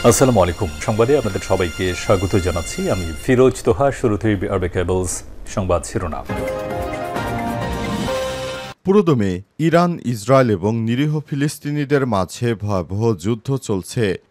আসসালামু আলাইকুম। সংবাদে আপনাদের সবাইকে স্বাগত জানাচ্ছি। আমি ফিরোজ তোহা। শুরুতেই আরবে কেবলস সংবাদ শিরোনাম। পুরোদমে ইরান, ইসরায়েল এবং নিরীহ ফিলিস্তিনিদের মাঝে ভয়াবহ যুদ্ধ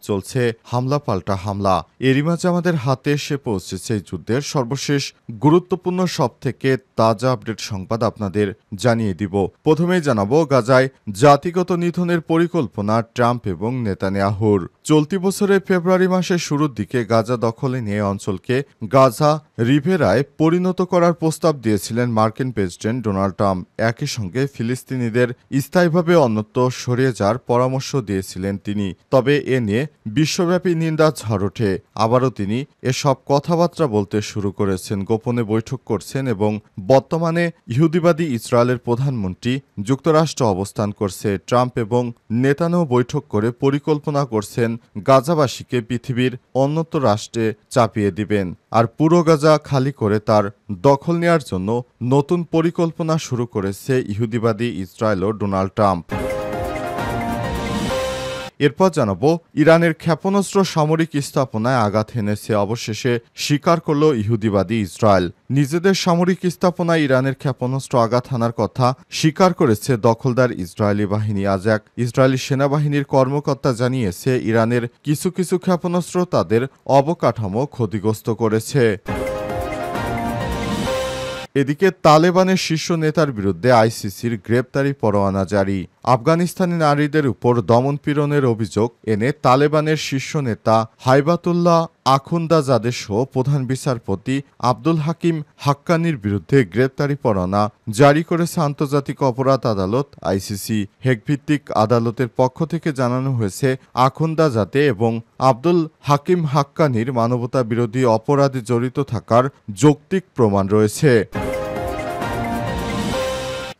চলছে হামলা পাল্টা হামলা। এরই মাঝে আমাদের হাতে এসে পৌঁছেছে এই যুদ্ধের সর্বশেষ গুরুত্বপূর্ণ সবথেকে তাজা আপডেট সংবাদ আপনাদের জানিয়ে দিব। প্রথমেই জানাবো গাজায় জাতিগত নিধনের পরিকল্পনা ট্রাম্প এবং নেতানিয়াহুর। চলতি বছরের ফেব্রুয়ারি মাসের শুরুর দিকে গাজা দখলে নিয়ে অঞ্চলকে গাজা রিভেরায় পরিণত করার প্রস্তাব দিয়েছিলেন মার্কিন প্রেসিডেন্ট ডোনাল্ড ট্রাম্প। একই সঙ্গে ফিলিস্তিনিদের স্থায়ীভাবে অন্যত্র সরিয়ে যাওয়ার পরামর্শ দিয়েছিলেন তিনি। তবে এ নিয়ে বিশ্বব্যাপী নিন্দার ঝড় ওঠে। আবারও তিনি এসব কথাবার্তা বলতে শুরু করেছেন, গোপনে বৈঠক করছেন এবং বর্তমানে ইহুদিবাদী ইসরায়েলের প্রধানমন্ত্রী যুক্তরাষ্ট্র অবস্থান করছে। ট্রাম্প এবং নেতানিয়াহু বৈঠক করে পরিকল্পনা করছেন গাজাবাসীকে পৃথিবীর অন্যত্র রাষ্ট্রে চাপিয়ে দিবেন আর পুরো গাজা খালি করে তার দখল নেওয়ার জন্য নতুন পরিকল্পনা শুরু করেছে ইহুদিবাদী ইসরায়েল ও ডোনাল্ড ট্রাম্প। এরপর জানাবো ইরানের ক্ষেপণাস্ত্র সামরিক স্থাপনায় আঘাত হেনেছে, অবশেষে স্বীকার করল ইহুদিবাদী ইসরায়েল। নিজেদের সামরিক স্থাপনায় ইরানের ক্ষেপণাস্ত্র আঘাত হানার কথা স্বীকার করেছে দখলদার ইসরায়েলি বাহিনী। আজ এক ইসরায়েলি সেনাবাহিনীর কর্মকর্তা জানিয়েছে ইরানের কিছু কিছু ক্ষেপণাস্ত্র তাদের অবকাঠামো ক্ষতিগ্রস্ত করেছে। এদিকে তালেবানের শীর্ষ নেতার বিরুদ্ধে আইসিসির গ্রেপ্তারি পরোয়ানা জারি। আফগানিস্তানি নারীদের উপর দমনপীড়নের অভিযোগ এনে তালেবানের শীর্ষ নেতা হাইবাতুল্লাহ আখুন্দাজাদের সহ প্রধান বিচারপতি আব্দুল হাকিম হাক্কানির বিরুদ্ধে গ্রেপ্তারি পরোয়ানা জারি করেছে আন্তর্জাতিক অপরাধ আদালত আইসিসি। হেগভিত্তিক আদালতের পক্ষ থেকে জানানো হয়েছে আখুন্দাজাদে এবং আব্দুল হাকিম হাক্কানির মানবতা বিরোধী অপরাধে জড়িত থাকার যৌক্তিক প্রমাণ রয়েছে।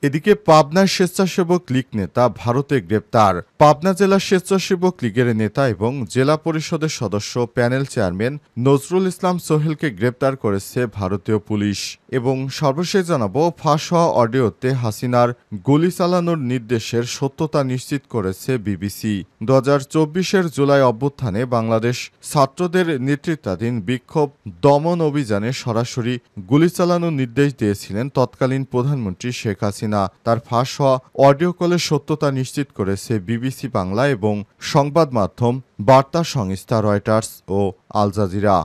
এদিকে পাবনার স্বেচ্ছাসেবক লীগ নেতা ভারতে গ্রেপ্তার। পাবনা জেলা স্বেচ্ছাসেবক লীগের নেতা এবং জেলা পরিষদের সদস্য প্যানেল চেয়ারম্যান নজরুল ইসলাম সোহেলকে গ্রেপ্তার করেছে ভারতীয় পুলিশ। এবং সর্বশেষ জানাবো ফাঁস হওয়া অডিওতে হাসিনার গুলি চালানোর নির্দেশের সত্যতা নিশ্চিত করেছে বিবিসি। 2024-এর জুলাই অভ্যুত্থানে বাংলাদেশ ছাত্রদের নেতৃত্বাধীন বিক্ষোভ দমন অভিযানে সরাসরি গুলি চালানোর নির্দেশ দিয়েছিলেন তৎকালীন প্রধানমন্ত্রী শেখ হাসিনা। তার ফাঁস হওয়া অডিও কলের সত্যতা নিশ্চিত করেছে বিবিসি বাংলা এবং সংবাদ মাধ্যম বার্তা সংস্থা রয়টার্স ও আল জাজিরা।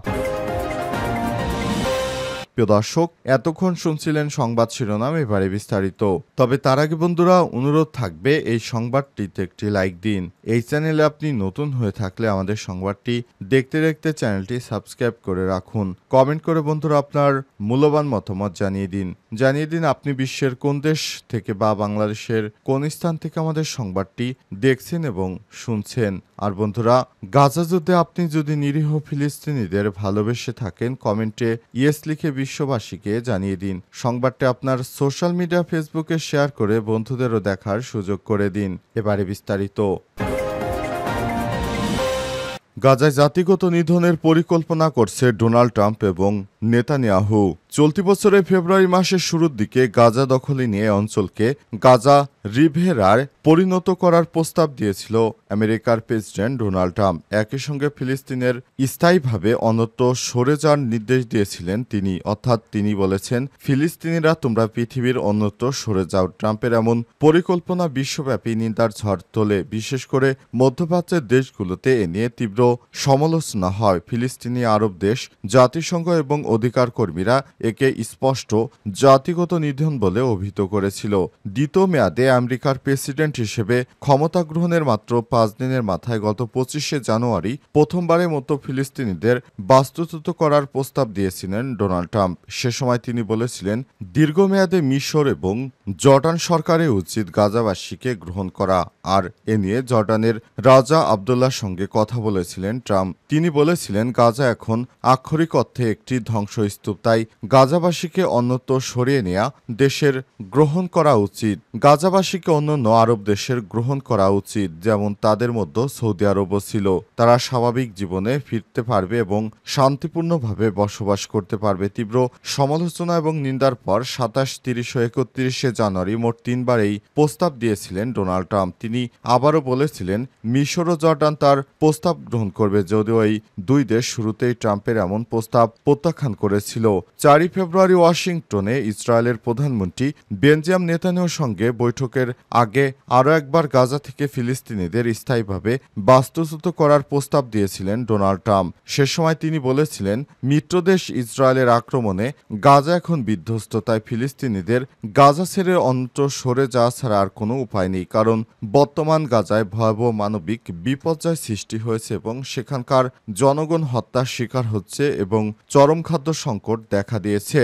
দর্শক, এতক্ষণ শুনছিলেন সংবাদ শিরোনাম, এবারে বিস্তারিত। তবে তার আগে বন্ধুরা অনুরোধ থাকবে এই সংবাদটিতে একটি লাইক দিন। এই চ্যানেলে আপনি নতুন হয়ে থাকলে আমাদের সংবাদটি দেখতে দেখতে চ্যানেলটি সাবস্ক্রাইব করে রাখুন। কমেন্ট করে বন্ধুরা আপনার মূল্যবান মতামত জানিয়ে দিন আপনি বিশ্বের কোন দেশ থেকে বা বাংলাদেশের কোন স্থান থেকে আমাদের সংবাদটি দেখছেন এবং শুনছেন। আর বন্ধুরা, গাজা যুদ্ধে আপনি যদি নিরীহ ফিলিস্তিনিদের ভালোবেসে থাকেন কমেন্টে ইয়েস লিখে বিশ্ববাসীকে জানিয়ে দিন। সংবাদটি আপনার সোশ্যাল মিডিয়া ফেসবুকে শেয়ার করে বন্ধুদেরও দেখার সুযোগ করে দিন। এবারে বিস্তারিত। গাজায় জাতিগত নিধনের পরিকল্পনা করছে ডোনাল্ড ট্রাম্প এবং নেতানিয়াহু। চলতি বছরের ফেব্রুয়ারি মাসের শুরুর দিকে গাজা দখলে নিয়ে অঞ্চলকে গাজা রিভেরার পরিণত করার প্রস্তাব দিয়েছিল আমেরিকার প্রেসিডেন্ট ডোনাল্ড ট্রাম্প। একই সঙ্গে ফিলিস্তিনের স্থায়ীভাবে অন্যত্র সরে যাওয়ার নির্দেশ দিয়েছিলেন তিনি। অর্থাৎ তিনি বলেছেন, ফিলিস্তিনিরা তোমরা পৃথিবীর অন্যত্র সরে যাও। ট্রাম্পের এমন পরিকল্পনা বিশ্বব্যাপী নিন্দার ঝড় তোলে। বিশেষ করে মধ্যপ্রাচ্যের দেশগুলোতে এ নিয়ে তীব্র সমালোচনা হয়। ফিলিস্তিনি আরব দেশ, জাতিসংঘ এবং অধিকার কর্মীরা একে স্পষ্ট জাতিগত নিধন বলে অভিহিত করেছিল। দ্বিতীয় মেয়াদে আমেরিকার প্রেসিডেন্ট হিসেবে ক্ষমতা গ্রহণের মাত্র 5 দিনের মাথায় গত 25শে জানুয়ারি প্রথমবারের মতো ফিলিস্তিনিদের বাস্তুচ্যুত করার প্রস্তাব দিয়েছিলেন ডোনাল্ড ট্রাম্প। সে সময় তিনি বলেছিলেন, দীর্ঘমেয়াদে মিশর এবং জর্ডান সরকারের উচিত গাজাবাসীকে গ্রহণ করা। আর এ নিয়ে জর্ডানের রাজা আবদুল্লাহর সঙ্গে কথা বলেছিলেন ট্রাম্প। তিনি বলেছিলেন, গাজা এখন আক্ষরিক অর্থে একটি ধ্বংসস্তূপ, তাই গাজাবাসীকে অন্যত্র সরিয়ে নেয়া দেশের গ্রহণ করা উচিত। গাজাবাসীকে অন্যান্য আরব দেশের গ্রহণ করা উচিত, যেমন তাদের মধ্যে সৌদি আরবও ছিল। তারা স্বাভাবিক জীবনে ফিরতে পারবে এবং শান্তিপূর্ণভাবে বসবাস করতে পারবে। তীব্র সমালোচনা এবং নিন্দার পর 27, 30 ও 31শে জানুয়ারি মোট 3বার এই প্রস্তাব দিয়েছিলেন ডোনাল্ড ট্রাম্প। তিনি তিনি আবারও বলেছিলেন মিশর ও জর্ডান তার প্রস্তাব গ্রহণ করবে, যদিও এই দুই দেশ শুরুতেই ট্রাম্পের এমন প্রস্তাব প্রত্যাখ্যান করেছিল। 4 ফেব্রুয়ারি ওয়াশিংটনে ইসরায়েলের প্রধানমন্ত্রী বেঞ্জামিন নেতানিয়াহুর সঙ্গে বৈঠকের আগে আরও একবার গাজা থেকে ফিলিস্তিনিদের স্থায়ীভাবে বাস্তুচ্যুত করার প্রস্তাব দিয়েছিলেন ডোনাল্ড ট্রাম্প। সে সময় তিনি বলেছিলেন, মিত্রদেশ ইসরায়েলের আক্রমণে গাজা এখন বিধ্বস্ত, তাই ফিলিস্তিনিদের গাজা ছেড়ে অন্যত্র সরে যাওয়া ছাড়া আর কোনো উপায় নেই, কারণ বর্তমান গাজায় ভয়াবহ মানবিক বিপর্যয় সৃষ্টি হয়েছে এবং সেখানকার জনগণ হত্যার শিকার হচ্ছে এবং চরম খাদ্য সংকট দেখা দিয়েছে।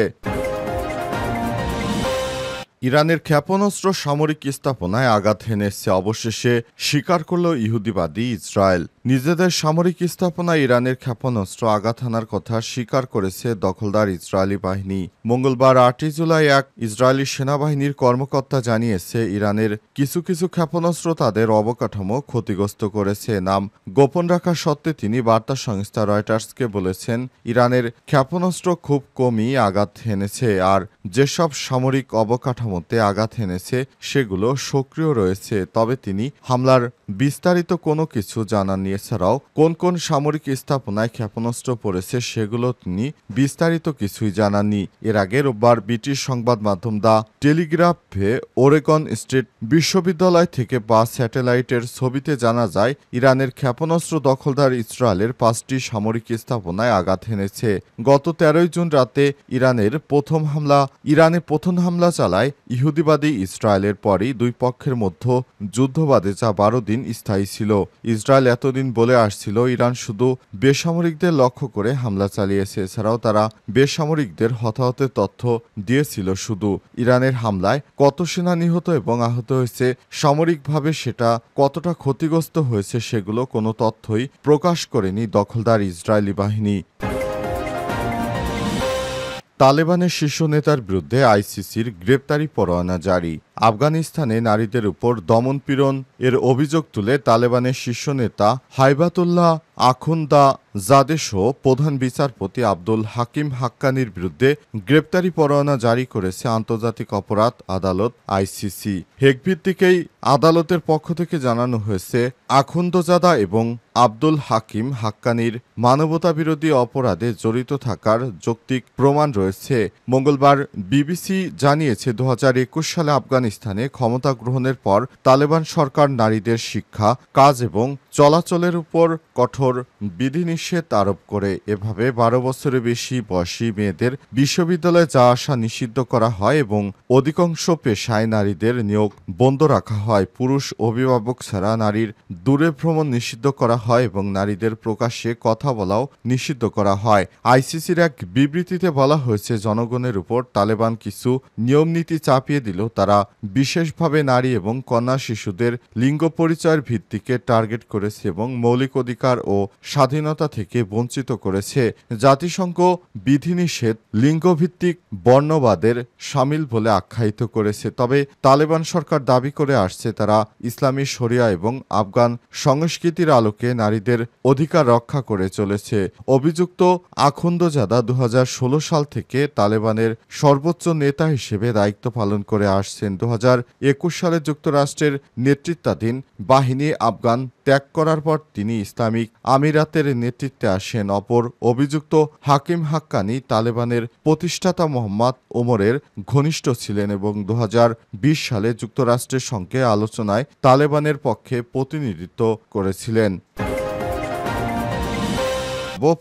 ইরানের ক্ষেপণাস্ত্র সামরিক স্থাপনায় আঘাত হেনেছে, অবশেষে স্বীকার করল ইহুদিবাদী ইসরায়েল। নিজেদের সামরিক স্থাপনায় ইরানের ক্ষেপণাস্ত্র আঘাত হানার কথা স্বীকার করেছে দখলদার ইসরায়েলি বাহিনী। মঙ্গলবার 8 জুলাই এক ইসরায়েলি সেনাবাহিনীর কর্মকর্তা জানিয়েছে, ইরানের কিছু কিছু ক্ষেপণাস্ত্র তাদের অবকাঠামো ক্ষতিগ্রস্ত করেছে। নাম গোপন রাখা সত্ত্বে তিনি বার্তা সংস্থা রয়টার্সকে বলেছেন, ইরানের ক্ষেপণাস্ত্র খুব কমই আঘাত হেনেছে, আর যেসব সামরিক অবকাঠামোতে আঘাত হেনেছে সেগুলো সক্রিয় রয়েছে। তবে তিনি হামলার বিস্তারিত কোনো কিছু জানাননি। এছাড়াও কোন কোন সামরিক স্থাপনায় ক্ষেপণাস্ত্র পড়েছে সেগুলো তিনি বিস্তারিত কিছুই জানাননি। এর আগে রোববার ব্রিটিশ সংবাদ মাধ্যম দ্য টেলিগ্রাফে ওরেগন স্টেট বিশ্ববিদ্যালয় থেকে পাওয়া স্যাটেলাইটের ছবিতে জানা যায়, ইরানের ক্ষেপণাস্ত্র দখলদার ইসরায়েলের 5টি সামরিক স্থাপনায় আঘাত হেনেছে। গত 13 জুন রাতে ইরানে প্রথম হামলা চালায় ইহুদিবাদী ইসরায়েলের পরই দুই পক্ষের মধ্যে যুদ্ধ বাধে, যা 12 দিন স্থায়ী ছিল। ইসরায়েল এতদিন বলে আসছিল, ইরান শুধু বেসামরিকদের লক্ষ্য করে হামলা চালিয়েছে, এছাড়াও তারা বেসামরিকদের হতাহতের তথ্য দিয়েছিল। শুধু ইরানের হামলায় কত সেনা নিহত এবং আহত হয়েছে, সামরিকভাবে সেটা কতটা ক্ষতিগ্রস্ত হয়েছে সেগুলো কোনো তথ্যই প্রকাশ করেনি দখলদার ইসরায়েলি বাহিনী। তালেবানের শীর্ষ নেতার বিরুদ্ধে আইসিসির গ্রেপ্তারি পরোয়ানা জারি। আফগানিস্তানে নারীদের উপর দমনপীড়ন এর অভিযোগ তুলে তালেবানের শীর্ষ নেতা হাইবাতুল্লাহ আখুন্দা জাদেসহ প্রধান বিচারপতি আব্দুল হাকিম হাক্কানির বিরুদ্ধে গ্রেপ্তারি পরোয়ানা জারি করেছে আন্তর্জাতিক অপরাধ আদালত আইসিসি। হেগভিত্তিক এই আদালতের পক্ষ থেকে জানানো হয়েছে, আখুন্দজাদা এবং আব্দুল হাকিম হাক্কানির মানবতাবিরোধী অপরাধে জড়িত থাকার যৌক্তিক প্রমাণ রয়েছে। মঙ্গলবার বিবিসি জানিয়েছে, 2021 সালে আফগানিস্তানে ক্ষমতা গ্রহণের পর তালেবান সরকার নারীদের শিক্ষা, কাজ এবং চলাচলের উপর কঠোর বিধিনিষেধ আরোপ করে। এভাবে 12 বছরের বেশি বয়সী মেয়েদের বিশ্ববিদ্যালয়ে যাওয়া আসা নিষিদ্ধ করা হয় এবং অধিকাংশ পেশায় নারীদের নিয়োগ বন্ধ রাখা হয়। পুরুষ অভিভাবক ছাড়া নারীর দূরে ভ্রমণ নিষিদ্ধ করা হয় এবং নারীদের প্রকাশ্যে কথা বলাও নিষিদ্ধ করা হয়। আইসিসির এক বিবৃতিতে বলা হয়েছে, জনগণের উপর তালেবান কিছু নিয়মনীতি চাপিয়ে দিলেও তারা বিশেষভাবে নারী এবং কন্যা শিশুদের লিঙ্গ পরিচয়ের ভিত্তিকে টার্গেট করেছে এবং মৌলিক অধিকার ও স্বাধীনতা থেকে বঞ্চিত করেছে। জাতিসংঘ বিধিনিষেধ লিঙ্গভিত্তিক বর্ণবাদের শামিল বলে আখ্যায়িত করেছে। তবে তালেবান সরকার দাবি করে আসছে, তারা ইসলামী শরিয়া এবং আফগান সংস্কৃতির আলোকে নারীদের অধিকার রক্ষা করে চলেছে। অভিযুক্ত আখুন্দজাদা 2016 সাল থেকে তালেবানের সর্বোচ্চ নেতা হিসেবে দায়িত্ব পালন করে আসছেন। 2021 সালে যুক্তরাষ্ট্রের নেতৃত্বাধীন বাহিনী আফগান ত্যাগ করার পর তিনি ইসলামিক আমিরাতের নেতৃত্বে আসেন। অপর অভিযুক্ত হাকিম হাক্কানি তালেবানের প্রতিষ্ঠাতা মোহাম্মদ ওমরের ঘনিষ্ঠ ছিলেন এবং 2020 সালে যুক্তরাষ্ট্রের সঙ্গে আলোচনায় তালেবানের পক্ষে প্রতিনিধিত্ব করেছিলেন।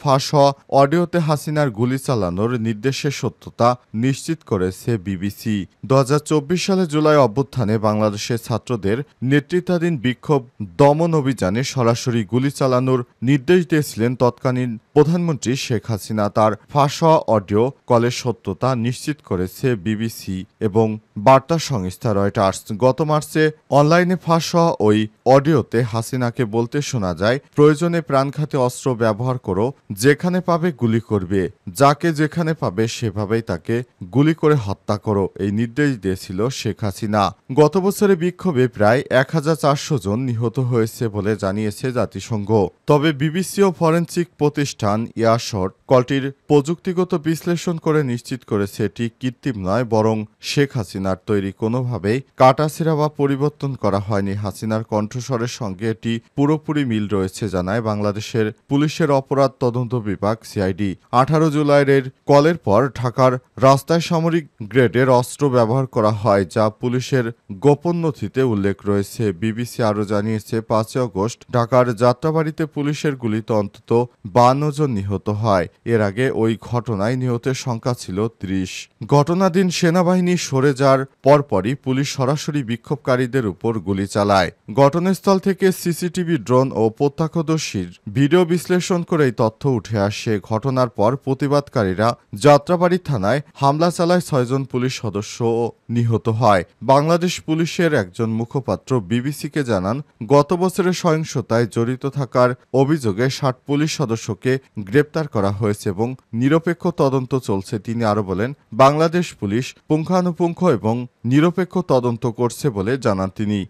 ফাঁস হওয়া অডিওতে হাসিনার গুলি চালানোর নির্দেশের সত্যতা নিশ্চিত করেছে বিবিসি। 2024 সালে জুলাই অভ্যুত্থানে বাংলাদেশের ছাত্রদের নেতৃত্বাধীন বিক্ষোভ দমন অভিযানে সরাসরি গুলি চালানোর নির্দেশ দিয়েছিলেন তৎকালীন প্রধানমন্ত্রী শেখ হাসিনা। তার ফাঁস হওয়া অডিও কলের সত্যতা নিশ্চিত করেছে বিবিসি এবং বার্তা সংস্থা রয়টার্স। গত মার্চে অনলাইনে ফাঁস হওয়া ওই অডিওতে হাসিনাকে বলতে শোনা যায়, প্রয়োজনে প্রাণঘাতী অস্ত্র ব্যবহার করো, যেখানে পাবে গুলি করবে, যাকে যেখানে পাবে সেভাবেই তাকে গুলি করে হত্যা করো, এই নির্দেশ দিয়েছিল শেখ হাসিনা। গত বছরে বিক্ষোভে প্রায় 1400 জন নিহত হয়েছে বলে জানিয়েছে জাতিসংঘ। তবে বিবিসি ও ফরেনসিক প্রতিষ্ঠান টাইটান এয়ারশট কলটির প্রযুক্তিগত বিশ্লেষণ করে নিশ্চিত করেছে এটি কৃত্রিম নয়, বরং শেখ হাসিনার তৈরি কোনোভাবেই কাটাছেঁড়া বা পরিবর্তন করা হয়নি। হাসিনার কণ্ঠস্বরের সঙ্গে এটি পুরোপুরি মিল রয়েছে জানায় বাংলাদেশের পুলিশের অপরাধ তদন্ত বিভাগ সিআইডি। 18 জুলাইয়ের কলের পর ঢাকার রাস্তায় সামরিক গ্রেডের অস্ত্র ব্যবহার করা হয়, যা পুলিশের গোপন নথিতে উল্লেখ রয়েছে। বিবিসি আরও জানিয়েছে 5 আগস্ট ঢাকার যাত্রাবাড়িতে পুলিশের গুলিতে অন্তত 52 জন নিহত হয়। এর আগে ওই ঘটনায় নিহতের সংখ্যা ছিল 30। ঘটনাদিন সেনাবাহিনী সরে যাওয়ার পরপরই পুলিশ সরাসরি বিক্ষোভকারীদের উপর গুলি চালায়। ঘটনাস্থল থেকে সিসিটিভি, ড্রোন ও প্রত্যক্ষদর্শীর ভিডিও বিশ্লেষণ করে এই তথ্য উঠে আসে। ঘটনার পর প্রতিবাদকারীরা যাত্রাবাড়ি থানায় হামলা চালায়, 6 জন পুলিশ সদস্য নিহত হয়। বাংলাদেশ পুলিশের একজন মুখপাত্র বিবিসিকে জানান, গত বছরের সহিংসতায় জড়িত থাকার অভিযোগে 60 পুলিশ সদস্যকে গ্রেপ্তার করা হয়েছে এবং নিরপেক্ষ তদন্ত চলছে। তিনি আরও বলেন, বাংলাদেশ পুলিশ পুঙ্খানুপুঙ্খ এবং নিরপেক্ষ তদন্ত করছে বলে জানান তিনি।